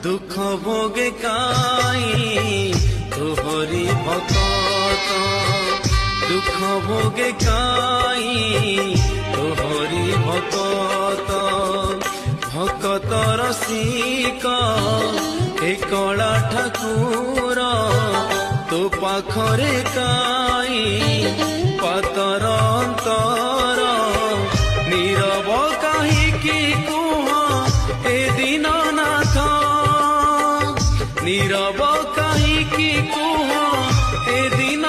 দুঃখ ভোগে কাই তোহরি ভকত, দুঃখ ভোগে কাই তোহরি ভকত। ভকতর শিক হে কলা ঠাকুর, তো পাখরে কাই পাতর অন্তর। নীরব কাহিকি কুহ এ দীননাথ, নীরব কাহিকি কুহ এ দীন